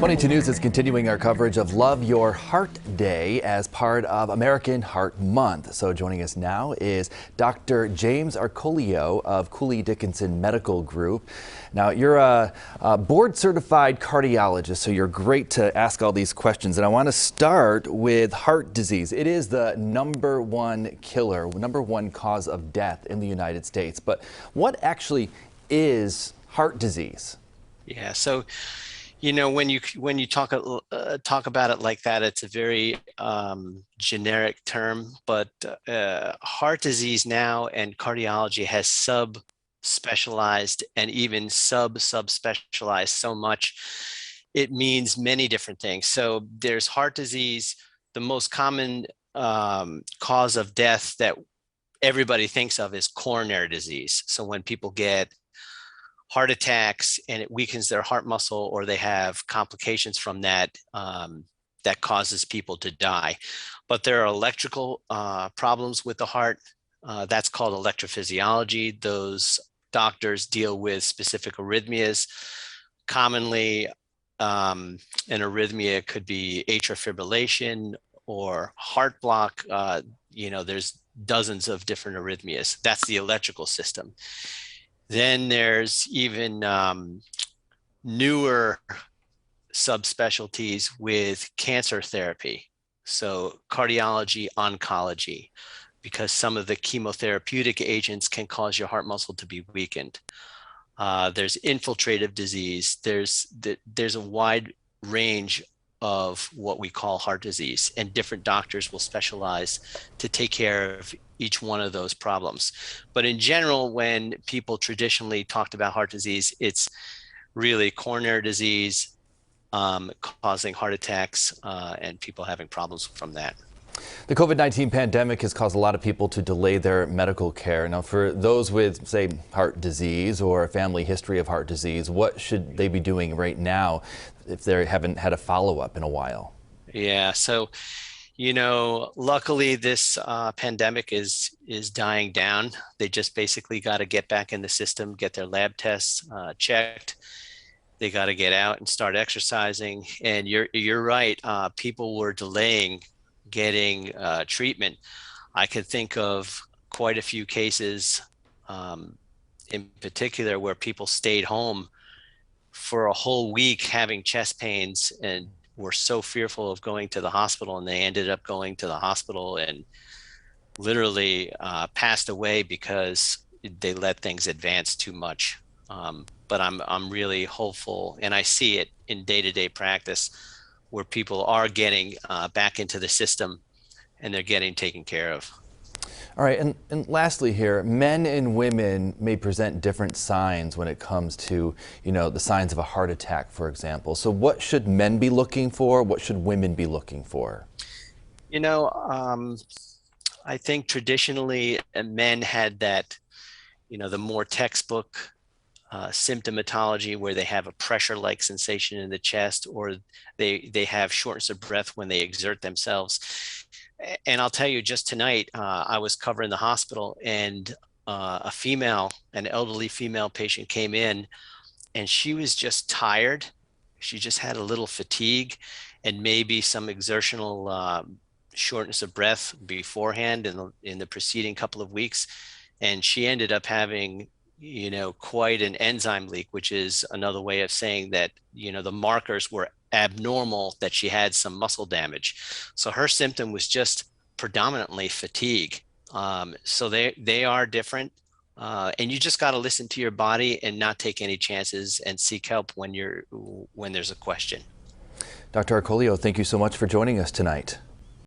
22 News is continuing our coverage of Love Your Heart Day as part of American Heart Month. So joining us now is Dr. James Arcolio of Cooley Dickinson Medical Group. Now, you're a board-certified cardiologist, so you're great to ask all these questions. And I want to start with heart disease. It is the #1 killer, #1 cause of death in the United States. But what actually is heart disease? Yeah, so when you talk about it like that, it's a very generic term. But heart disease now and cardiology has sub-specialized and even sub-subspecialized so much. It means many different things. So there's heart disease, the most common cause of death that everybody thinks of is coronary disease. So when people get heart attacks and it weakens their heart muscle, or they have complications from that, that causes people to die. But there are electrical problems with the heart. That's called electrophysiology. Those doctors deal with specific arrhythmias. Commonly, an arrhythmia could be atrial fibrillation or heart block. There's dozens of different arrhythmias. That's the electrical system. Then there's even newer subspecialties with cancer therapy. So cardiology, oncology, because some of the chemotherapeutic agents can cause your heart muscle to be weakened. There's infiltrative disease. There's a wide range of what we call heart disease, and different doctors will specialize to take care of each one of those problems. But in general, when people traditionally talked about heart disease, it's really coronary disease causing heart attacks and people having problems from that. The COVID-19 pandemic has caused a lot of people to delay their medical care. Now, for those with, say, heart disease or a family history of heart disease, what should they be doing right now if they haven't had a follow-up in a while? Yeah, so, luckily this pandemic is dying down. They just basically got to get back in the system, get their lab tests checked. They got to get out and start exercising. And you're right, people were delaying getting treatment. I could think of quite a few cases in particular where people stayed home for a whole week having chest pains and were so fearful of going to the hospital, and they ended up going to the hospital and literally passed away because they let things advance too much. But I'm really hopeful, and I see it in day-to-day practice, where people are getting back into the system and they're getting taken care of. All right, and lastly here, men and women may present different signs when it comes to, the signs of a heart attack, for example. So what should men be looking for? What should women be looking for? I think traditionally men had that, the more textbook symptomatology, where they have a pressure-like sensation in the chest, or they have shortness of breath when they exert themselves. And I'll tell you, just tonight, I was covering the hospital, and an elderly female patient came in, and she was just tired. She just had a little fatigue and maybe some exertional shortness of breath beforehand in the preceding couple of weeks. And she ended up having quite an enzyme leak, which is another way of saying that, the markers were abnormal, that she had some muscle damage. So her symptom was just predominantly fatigue. So they are different. And you just got to listen to your body and not take any chances, and seek help when there's a question. Dr. Arcolio, thank you so much for joining us tonight.